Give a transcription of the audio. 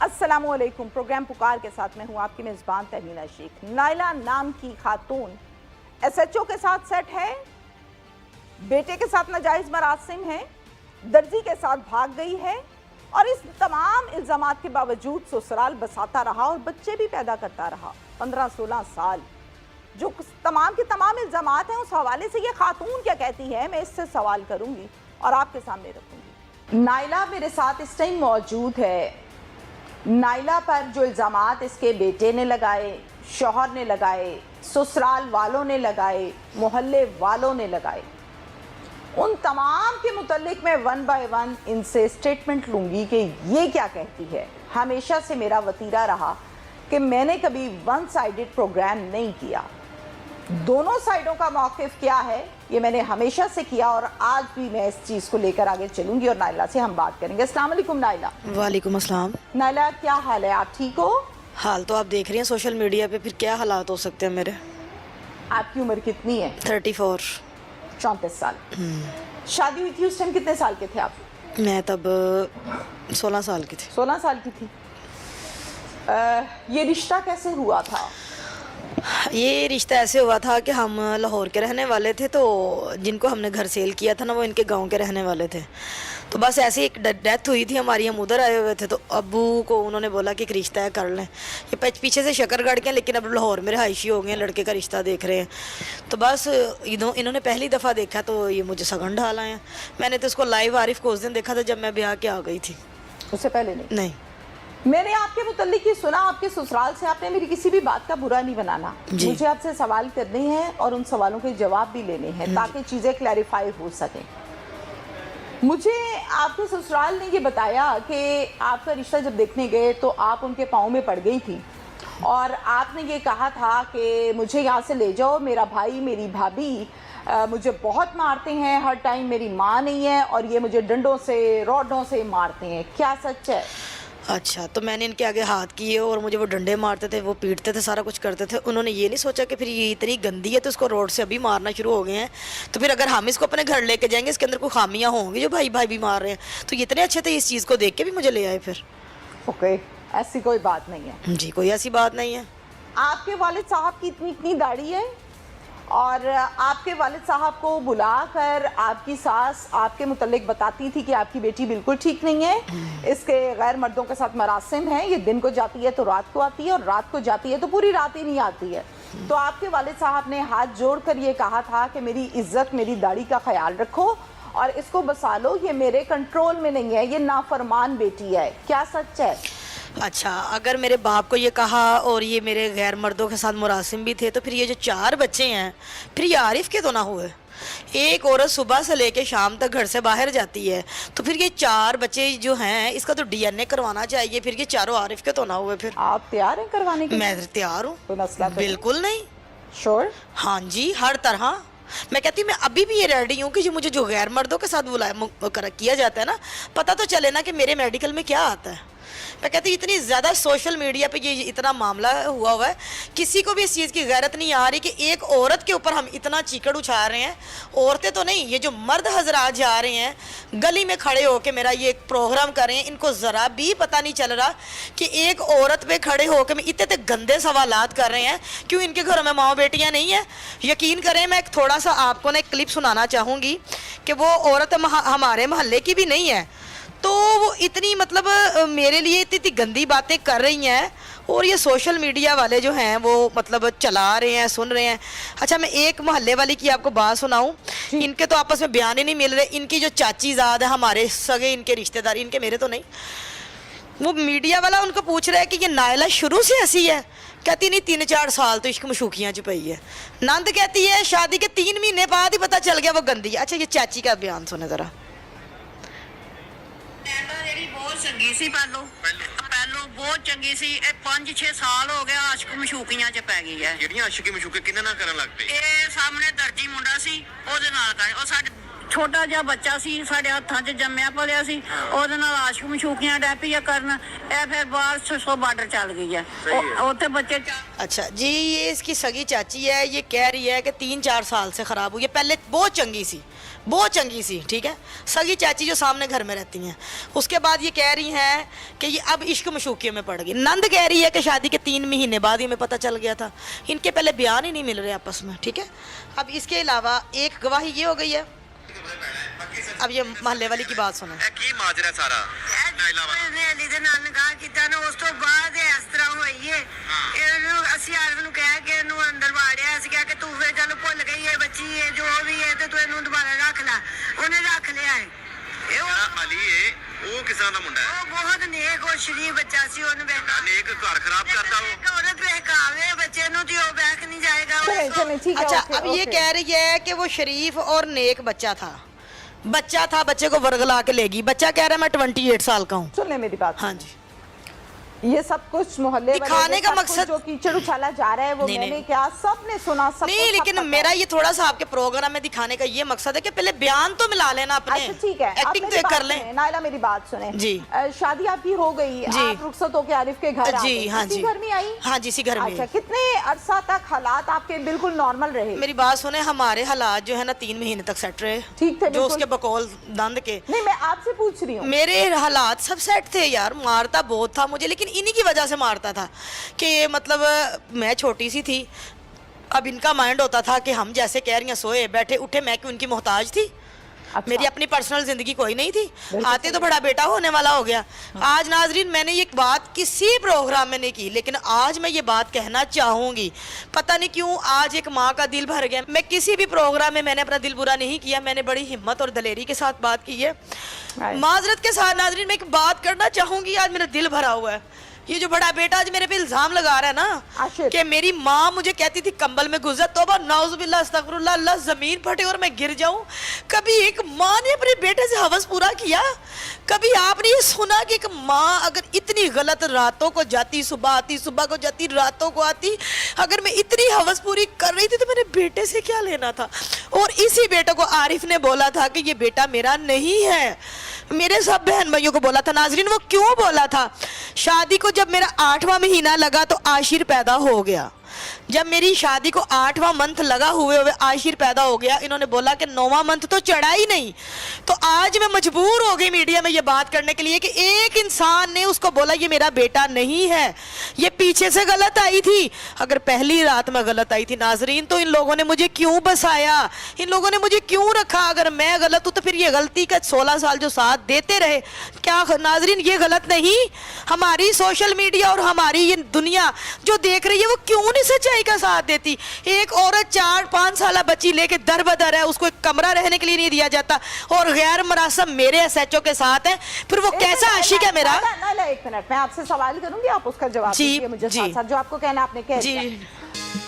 अस्सलाम वालेकुम। प्रोग्राम पुकार के साथ मैं हूँ आपकी मेज़बान तहमीना शेख। नाइला नाम की खातून SHO के साथ सेट है, बेटे के साथ नाजायज़ मरासिम है, दर्जी के साथ भाग गई है और इस तमाम इल्ज़ामात के बावजूद ससुराल बसाता रहा और बच्चे भी पैदा करता रहा 15-16 साल। जो तमाम के तमाम इल्ज़ामात हैं उस हवाले से ये खातून क्या कहती है, मैं इससे सवाल करूँगी और आपके सामने रखूँगी। नाइला मेरे साथ इस टाइम मौजूद है। नाइला पर जो इल्ज़ामात इसके बेटे ने लगाए, शौहर ने लगाए, ससुराल वालों ने लगाए, मोहल्ले वालों ने लगाए, उन तमाम के मुतल्लिक मैं 1 बाय 1 इनसे स्टेटमेंट लूँगी कि ये क्या कहती है। हमेशा से मेरा वतीरा रहा कि मैंने कभी वन साइडेड प्रोग्राम नहीं किया, दोनों साइडों का मौक़िफ़ क्या है ये मैंने हमेशा से किया और आज भी मैं इस चीज़ को लेकर आगे चलूँगी और नाइला से हम बात करेंगे। अस्सलाम वालेकुम नाइला। वालेकुम अस्सलाम। नाइला क्या हाल है, आप ठीक हो? हाल तो आप देख रही हैं सोशल मीडिया पे, फिर क्या हालात हो सकते हैं मेरे। आपकी उम्र कितनी है? 34। 34 साल। शादी हुई थी उस टाइम कितने साल के थे आप? मैं तब 16 साल की थी। 16 साल की थी। ये रिश्ता कैसे हुआ था? ये रिश्ता ऐसे हुआ था कि हम लाहौर के रहने वाले थे, तो जिनको हमने घर सेल किया था ना वो इनके गांव के रहने वाले थे। तो बस ऐसे एक डेथ हुई थी हमारी, हम उधर आए हुए थे, तो अब्बू को उन्होंने बोला कि एक रिश्ता है कर लें। ये पीछे से शकरगढ़ के, लेकिन अब लाहौर में रिहायशी हो गए हैं, लड़के का रिश्ता देख रहे हैं। तो बस इन्होंने पहली दफ़ा देखा तो ये मुझे सगन ढाला है। मैंने तो इसको लाइव आरिफ को उस दिन देखा था जब मैं ब्याह के आ गई थी, उससे पहले नहीं। मैंने आपके मुतल्लिक ही सुना, आपके ससुराल से आपने मेरी किसी भी बात का बुरा नहीं बनाना। मुझे आपसे सवाल करने हैं और उन सवालों के जवाब भी लेने हैं ताकि चीज़ें क्लैरिफाई हो सकें। मुझे आपके ससुराल ने ये बताया कि आपका रिश्ता जब देखने गए तो आप उनके पाँव में पड़ गई थी और आपने ये कहा था कि मुझे यहाँ से ले जाओ, मेरा भाई मेरी भाभी मुझे बहुत मारते हैं, हर टाइम मेरी माँ नहीं है और ये मुझे डंडों से रॉडों से मारते हैं। क्या सच है? अच्छा, तो मैंने इनके आगे हाथ किए और मुझे वो डंडे मारते थे, वो पीटते थे, सारा कुछ करते थे। उन्होंने ये नहीं सोचा कि फिर ये इतनी गंदी है तो इसको रोड से अभी मारना शुरू हो गए हैं, तो फिर अगर हम इसको अपने घर लेके जाएंगे इसके अंदर कोई खामियां होंगी जो भाई भाई भी मार रहे हैं। तो ये इतने अच्छे थे, इस चीज़ को देख के भी मुझे ले आए फिर। ओके, ऐसी कोई बात नहीं है जी, कोई ऐसी बात नहीं है। आपके वालिद साहब की इतनी दाढ़ी है और आपके वालिद साहब को बुलाकर आपकी सास आपके मुतल्लिक बताती थी कि आपकी बेटी बिल्कुल ठीक नहीं है, इसके गैर मर्दों के साथ मरासिम हैं, ये दिन को जाती है तो रात को आती है और रात को जाती है तो पूरी रात ही नहीं आती है। तो आपके वालिद साहब ने हाथ जोड़कर ये कहा था कि मेरी इज्जत, मेरी दाढ़ी का ख्याल रखो और इसको बसा लो, ये मेरे कंट्रोल में नहीं है, ये नाफरमान बेटी है। क्या सच है? अच्छा, अगर मेरे बाप को ये कहा और ये मेरे गैर मर्दों के साथ मुरासिम भी थे तो फिर ये जो 4 बच्चे हैं फिर ये आरिफ के तो ना हुए। एक औरत सुबह से लेके शाम तक घर से बाहर जाती है तो फिर ये 4 बच्चे जो हैं इसका तो DNA करवाना चाहिए, फिर ये चारों आरिफ के तो ना हुए। फिर आप तैयार हैं करवाने के? मैं तैयार हूँ, कोई मसला बिल्कुल नहीं। श्योर? हाँ जी, हर तरह। मैं कहती हूँ मैं अभी भी ये रेडी हूँ कि जो मुझे जो गैर मर्दों के साथ बुलाया किया जाता है ना, पता तो चले ना कि मेरे मेडिकल में क्या आता है। मैं कहती हूँ इतनी ज़्यादा सोशल मीडिया पे ये इतना मामला हुआ है, किसी को भी इस चीज़ की गैरत नहीं आ रही कि एक औरत के ऊपर हम इतना चीकड़ उछाल रहे हैं। औरतें तो नहीं, ये जो मर्द हजरात जा रहे हैं गली में खड़े होकर मेरा ये एक प्रोग्राम कर रहे हैं, इनको ज़रा भी पता नहीं चल रहा कि एक औरत पे खड़े होकर में इतने गंदे सवालात कर रहे हैं। क्यों इनके घरों में माँ बेटियाँ नहीं हैं? यकीन करें, मैं थोड़ा सा आपको ना एक क्लिप सुनाना चाहूँगी कि वो औरत हमारे मोहल्ले की भी नहीं है, तो वो इतनी मतलब मेरे लिए इतनी गंदी बातें कर रही हैं और ये सोशल मीडिया वाले जो हैं वो मतलब चला रहे हैं, सुन रहे हैं। अच्छा, मैं एक मोहल्ले वाली की आपको बात सुनाऊं, इनके तो आपस में बयान ही नहीं मिल रहे। इनकी जो चाची ज़ाद है, हमारे सगे इनके रिश्तेदार, इनके मेरे तो नहीं, वो मीडिया वाला उनको पूछ रहा है कि ये नाइला शुरू से ऐसी है? कहती नहीं, 3-4 साल तो इश्क मशूकियाँ छुपाई है। नंद कहती है शादी के 3 महीने बाद ही पता चल गया वो गंदी है। अच्छा, ये चाची का बयान सुने ज़रा। बहुत चंगी सी, ਪਹਿਲੋਂ ਬਹੁਤ ਚੰਗੀ ਸੀ। ਇਹ 5-6 ਸਾਲ ਹੋ ਗਏ ਆਸ਼ਕ ਮਸ਼ੂਕੀਆਂ 'ਚ ਪੈ ਗਈ ਹੈ। ਜਿਹੜੀਆਂ ਆਸ਼ਕੀ ਮਸ਼ੂਕੇ ਕਿੰਨੇ ਨਾਲ ਕਰਨ ਲੱਗ ਪਏ? ਇਹ ਸਾਹਮਣੇ ਦਰਜੀ ਮੁੰਡਾ ਸੀ, ਉਹਦੇ ਨਾਲ ਕਰ, ਉਹ ਸਾਡੇ ਛੋਟਾ ਜਿਹਾ ਬੱਚਾ ਸੀ ਸਾਡੇ ਹੱਥਾਂ 'ਚ ਜੰਮਿਆ ਪਲਿਆ ਸੀ ਉਹਦੇ ਨਾਲ ਆਸ਼ਕ ਮਸ਼ੂਕੀਆਂ ਡੈ ਪਈ ਆ ਕਰਨ ਇਹ ਫਿਰ ਬਾਹਰ 600 ਬਾਰਡਰ ਚੱਲ ਗਈ ਹੈ ਉੱਥੇ ਬੱਚੇ अच्छा जी, ये इसकी सगी चाची है, ये कह रही है कि 3-4 साल से ख़राब हुई है। पहले बहुत चंगी सी, ठीक है, सगी चाची जो सामने घर में रहती हैं। उसके बाद ये कह रही हैं कि ये अब इश्क मशूकियों में पड़ गई। नंद कह रही है कि शादी के 3 महीने बाद ही हमें पता चल गया था। इनके पहले बयान ही नहीं मिल रहे आपस में, ठीक है। अब इसके अलावा एक गवाही ये हो गई है। अब ये मोहल्ले वाली की बात सुनो। ਕੀ ਮਾਜਰਾ ਸਾਰਾ ਨਾਇਲਾ ਵਾਲਾ ਅਲੀ ਦੇ ਨਾਲ ਨਿਕਾਹ ਕੀਤਾ ਨਾ ਉਸ ਤੋਂ ਬਾਅਦ ਇਸ ਤਰ੍ਹਾਂ ਹੋਈ ਏ ਇਹਨੂੰ ਅਸੀਂ ਆਰਫ ਨੂੰ ਕਹਿ ਕੇ ਇਹਨੂੰ ਅੰਦਰ ਵਾੜਿਆ ਅਸੀਂ ਕਿਹਾ ਕਿ ਤੂੰ ਫੇਰ ਚੱਲ ਭੁੱਲ ਗਈ ਏ ਬੱਚੀ ਏ ਜੋ ਵੀ ਏ ਤੇ ਤੂੰ ਇਹਨੂੰ ਦੁਬਾਰਾ ਰੱਖ ਲੈ ਉਹਨੇ ਰੱਖ ਲਿਆ ਏ ਇਹ ਜਿਹੜਾ ਅਲੀ ਏ ਉਹ ਕਿਸ ਤਰ੍ਹਾਂ ਦਾ ਮੁੰਡਾ ਹੈ ਉਹ ਬਹੁਤ ਨੇਕ ਔਰ ਸ਼ਰੀਫ ਬੱਚਾ ਸੀ ਉਹਨੂੰ ਬੈਠਾ ਨੇਕ ਘਰ ਖਰਾਬ ਕਰਦਾ ਉਹ ਇੱਕ ਔਰਤ ਬਹਿਕਾਵੇ ਬੱਚੇ ਨੂੰ ਤੇ ਉਹ ਬੈਠ ਨਹੀਂ ਜਾਏਗਾ चलें चलें ठीक है अच्छा, ओके, अब ये ओके। कह रही है कि वो शरीफ और नेक बच्चा था, बच्चे को वर्गला के लेगी। बच्चा कह रहा है मैं 28 साल का हूँ। सुन ले मेरी बात, हाँ जी, ये सब कुछ मोहल्ले वाले दिखाने ये का सब कुछ मकसद- जो कीचड़ उछाला जा रहा है वो नहीं, मैंने नहीं। क्या सबने सुना सब नहीं, लेकिन मेरा ये थोड़ा सा आपके प्रोग्राम में दिखाने का ये मकसद है कि पहले बयान तो मिला लेना अपने, अच्छा ठीक है, आप एक्टिंग मेरी तो बात कर लें। सुनें, नायला मेरी बात सुने जी। शादी आपकी हो गई, जी। आप रुखसत होके आरिफ के घर आ जी, गए। हाँ इसी जी। घर में आई? हाँ जी, इसी घर में। अच्छा, कितने अरसा तक हालात आपके बिल्कुल नॉर्मल रहे? मेरी बात सुने, हमारे हालात जो है ना 3 महीने तक सेट रहे, ठीक थे जो बिल्कुल। उसके बकौल दंद के। नहीं, मैं आपसे पूछ रही हूँ। मेरे हालात सब सेट थे यार, मारता बहुत था मुझे, लेकिन इन्हीं की वजह से मारता था कि मतलब मैं छोटी सी थी। अब इनका माइंड होता था कि हम जैसे कह रही हैं सोए बैठे उठे, मैं क्यों उनकी मोहताज थी? अच्छा। मेरी अपनी पर्सनल जिंदगी कोई नहीं थी, बिल्कुल आते तो बड़ा बेटा होने वाला हो गया। आज नाजरीन मैंने ये बात किसी प्रोग्राम में नहीं की, लेकिन आज मैं ये बात कहना चाहूँगी। पता नहीं क्यों आज एक माँ का दिल भर गया। मैं किसी भी प्रोग्राम में मैंने अपना दिल बुरा नहीं किया, मैंने बड़ी हिम्मत और दलेरी के साथ बात की है। माजरत के साथ नाजरीन मैं एक बात करना चाहूँगी, आज मेरा दिल भरा हुआ है। ये जो बड़ा बेटा आज मेरे पे इल्जाम लगा रहा है ना आशिफ। कि मेरी माँ मुझे कहती थी कंबल में गुजर, तौबा नाउजुबिल्लाह अस्तगफिरुल्लाह, अल्लाह जमीन फटे और मैं गिर जाऊं। कभी एक माँ ने अपने बेटे से हवस पूरा किया? कभी आपने ये सुना कि एक माँ अगर इतनी गलत रातों को जाती, सुबह आती, सुबह को जाती, रातों को आती, अगर मैं इतनी हवस पूरी कर रही थी तो मेरे बेटे से क्या लेना था? और इसी बेटे को आरिफ ने बोला था कि ये बेटा मेरा नहीं है। मेरे सब बहन भाइयों को बोला था। नाजरीन वो क्यों बोला था? शादी को जब मेरा 8वां महीना लगा तो आशिर पैदा हो गया। जब मेरी शादी को 8वां मंथ लगा हुए आशिर पैदा हो गया, इन्होंने बोला कि 9वां मंथ तो चढ़ा ही नहीं। तो आज मैं मजबूर हो गई मीडिया में ये बात करने के लिए कि एक इंसान ने उसको बोला ये मेरा बेटा नहीं है, ये पीछे से गलत आई थी। अगर पहली रात में गलत आई थी नाजरीन तो इन लोगों ने मुझे क्यों बसाया, इन लोगों ने मुझे क्यों रखा? अगर मैं गलत हूँ तो फिर ये गलती का 16 साल जो साथ देते रहे, क्या नाजरीन ये गलत नहीं? हमारी सोशल मीडिया और हमारी ये दुनिया जो देख रही है वो क्यों नहीं सच्चाई का साथ देती? एक औरत 4-5 साल बच्ची लेके दर बदर है, उसको एक कमरा रहने के लिए नहीं दिया जाता और गैर मरासम मेरे एसएचओ के साथ है, फिर वो कैसा आशिक है मेरा? ना, एक मिनट, मैं आपसे सवाल करूंगी, आप उसका जवाब जी, दीजिए मुझे जी। साथ साथ जो आपको कहना आपने कह जी दिया।